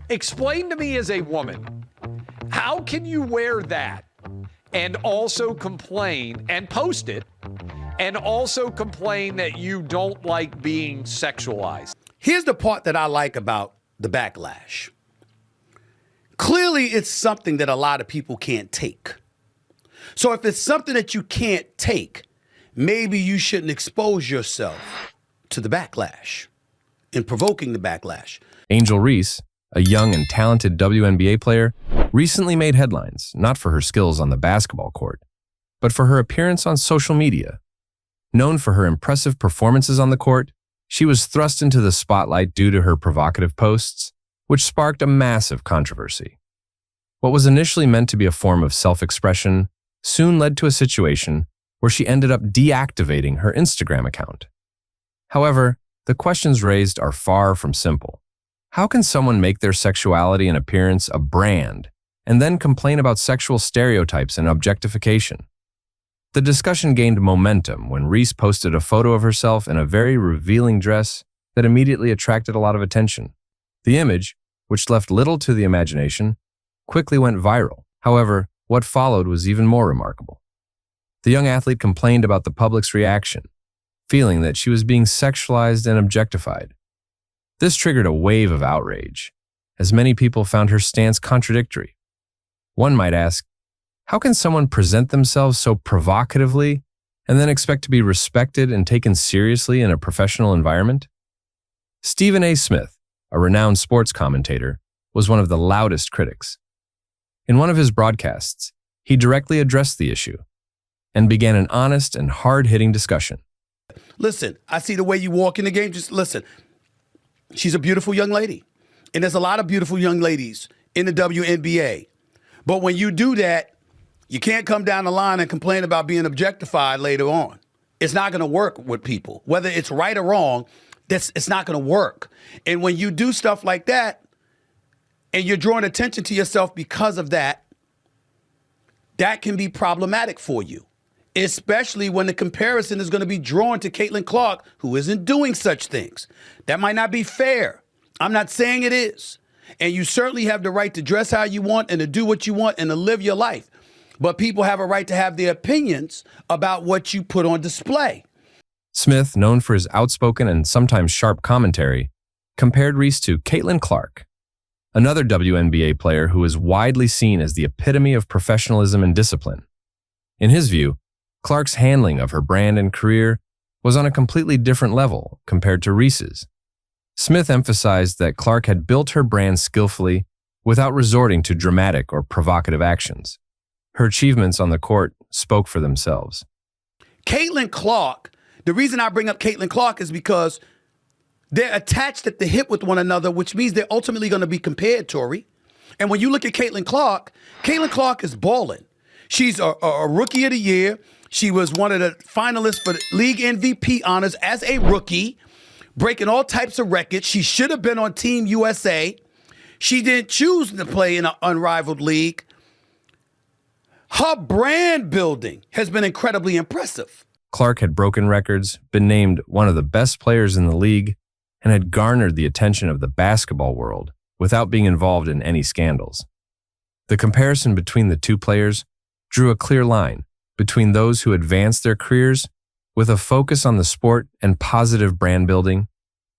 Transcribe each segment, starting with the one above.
Explain to me as a woman, how can you wear that and also complain and post it and also complain that you don't like being sexualized? Here's the part that I like about the backlash. Clearly, it's something that a lot of people can't take. So if it's something that you can't take, maybe you shouldn't expose yourself to the backlash and provoking the backlash. Angel Reese, a young and talented WNBA player, recently made headlines not for her skills on the basketball court, but for her appearance on social media. Known for her impressive performances on the court, she was thrust into the spotlight due to her provocative posts, which sparked a massive controversy. What was initially meant to be a form of self-expression soon led to a situation where she ended up deactivating her Instagram account. However, the questions raised are far from simple. How can someone make their sexuality and appearance a brand and then complain about sexual stereotypes and objectification? The discussion gained momentum when Reese posted a photo of herself in a very revealing dress that immediately attracted a lot of attention. The image, which left little to the imagination, quickly went viral. However, what followed was even more remarkable. The young athlete complained about the public's reaction, feeling that she was being sexualized and objectified. This triggered a wave of outrage, as many people found her stance contradictory. One might ask, how can someone present themselves so provocatively and then expect to be respected and taken seriously in a professional environment? Stephen A. Smith, a renowned sports commentator, was one of the loudest critics. In one of his broadcasts, he directly addressed the issue and began an honest and hard-hitting discussion. Listen, I see the way you walk in the game. Just listen. She's a beautiful young lady. And there's a lot of beautiful young ladies in the WNBA. But when you do that, you can't come down the line and complain about being objectified later on. It's not going to work with people. Whether it's right or wrong, it's not going to work. And when you do stuff like that, and you're drawing attention to yourself because of that, that can be problematic for you, especially when the comparison is going to be drawn to Caitlin Clark, who isn't doing such things. That might not be fair. I'm not saying it is. And you certainly have the right to dress how you want and to do what you want and to live your life. But people have a right to have their opinions about what you put on display. Smith, known for his outspoken and sometimes sharp commentary, compared Reese to Caitlin Clark, another WNBA player who is widely seen as the epitome of professionalism and discipline. In his view, Clark's handling of her brand and career was on a completely different level compared to Reese's. Smith emphasized that Clark had built her brand skillfully without resorting to dramatic or provocative actions. Her achievements on the court spoke for themselves. Caitlin Clark, the reason I bring up Caitlin Clark is because they're attached at the hip with one another, which means they're ultimately going to be compared, Tori. And when you look at Caitlin Clark is balling. She's a rookie of the year. She was one of the finalists for the league MVP honors as a rookie, breaking all types of records. She should have been on Team USA. She didn't choose to play in an unrivaled league. Her brand building has been incredibly impressive. Clark had broken records, been named one of the best players in the league, and had garnered the attention of the basketball world without being involved in any scandals. The comparison between the two players drew a clear line between those who advanced their careers with a focus on the sport and positive brand building,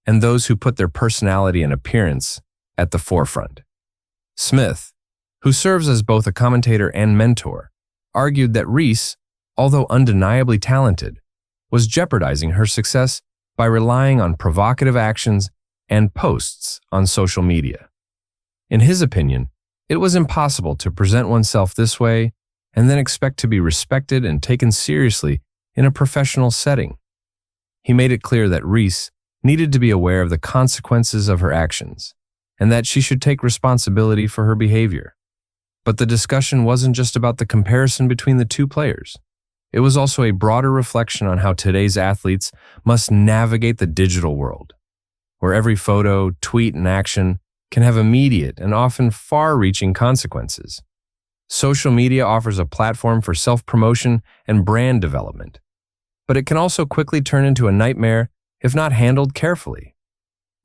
and those who put their personality and appearance at the forefront. Smith, who serves as both a commentator and mentor, argued that Reese, although undeniably talented, was jeopardizing her success by relying on provocative actions and posts on social media. In his opinion, it was impossible to present oneself this way and then expect to be respected and taken seriously in a professional setting. He made it clear that Reese needed to be aware of the consequences of her actions and that she should take responsibility for her behavior. But the discussion wasn't just about the comparison between the two players. It was also a broader reflection on how today's athletes must navigate the digital world, where every photo, tweet, and action can have immediate and often far-reaching consequences. Social media offers a platform for self-promotion and brand development, but it can also quickly turn into a nightmare if not handled carefully.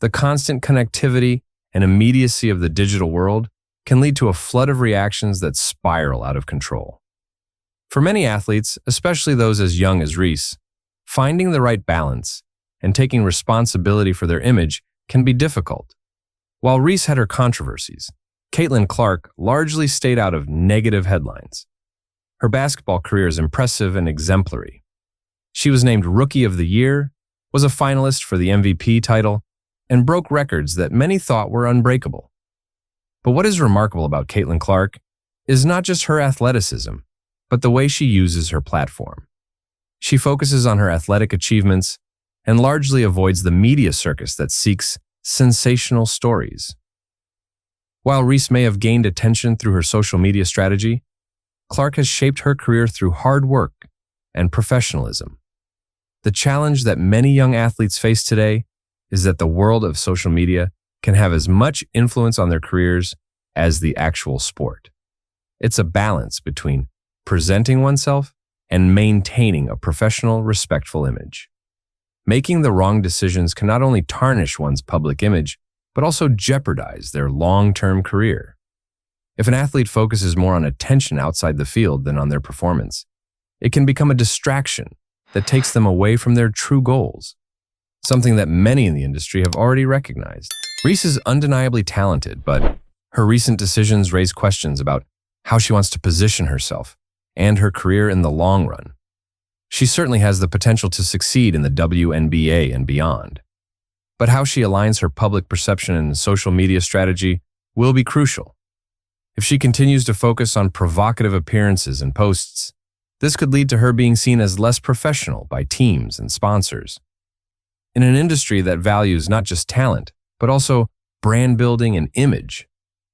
The constant connectivity and immediacy of the digital world can lead to a flood of reactions that spiral out of control. For many athletes, especially those as young as Reese, finding the right balance and taking responsibility for their image can be difficult. While Reese had her controversies, Caitlin Clark largely stayed out of negative headlines. Her basketball career is impressive and exemplary. She was named Rookie of the Year, was a finalist for the MVP title, and broke records that many thought were unbreakable. But what is remarkable about Caitlin Clark is not just her athleticism, but the way she uses her platform. She focuses on her athletic achievements and largely avoids the media circus that seeks sensational stories. While Reese may have gained attention through her social media strategy, Clark has shaped her career through hard work and professionalism. The challenge that many young athletes face today is that the world of social media can have as much influence on their careers as the actual sport. It's a balance between presenting oneself and maintaining a professional, respectful image. Making the wrong decisions can not only tarnish one's public image, but also jeopardize their long-term career. If an athlete focuses more on attention outside the field than on their performance, it can become a distraction that takes them away from their true goals, something that many in the industry have already recognized. Reese is undeniably talented, but her recent decisions raise questions about how she wants to position herself and her career in the long run. She certainly has the potential to succeed in the WNBA and beyond. But how she aligns her public perception and social media strategy will be crucial. If she continues to focus on provocative appearances and posts, this could lead to her being seen as less professional by teams and sponsors. In an industry that values not just talent, but also brand building and image,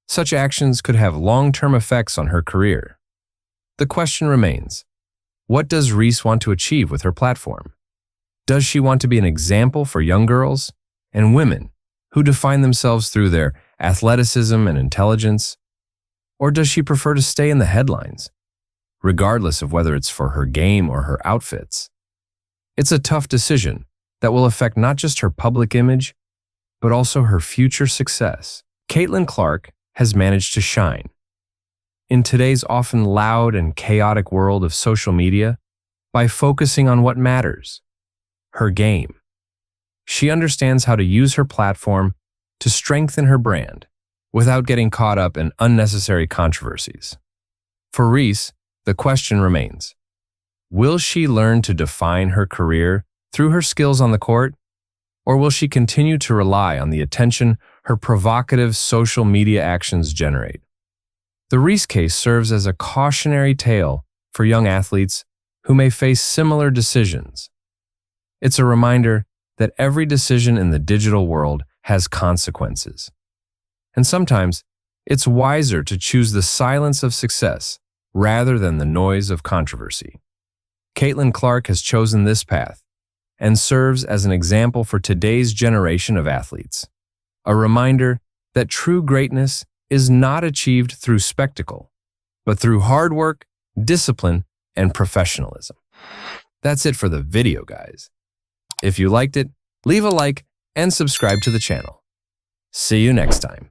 such actions could have long-term effects on her career. The question remains, what does Reese want to achieve with her platform? Does she want to be an example for young girls and women who define themselves through their athleticism and intelligence? Or does she prefer to stay in the headlines, regardless of whether it's for her game or her outfits? It's a tough decision that will affect not just her public image, but also her future success. Caitlin Clark has managed to shine. In today's often loud and chaotic world of social media, by focusing on what matters, her game. She understands how to use her platform to strengthen her brand without getting caught up in unnecessary controversies. For Reese, the question remains, will she learn to define her career through her skills on the court, or will she continue to rely on the attention her provocative social media actions generate? The Reese case serves as a cautionary tale for young athletes who may face similar decisions. It's a reminder that every decision in the digital world has consequences. And sometimes, it's wiser to choose the silence of success rather than the noise of controversy. Caitlin Clark has chosen this path and serves as an example for today's generation of athletes. A reminder that true greatness is not achieved through spectacle, but through hard work, discipline, and professionalism. That's it for the video, guys. If you liked it, leave a like and subscribe to the channel. See you next time.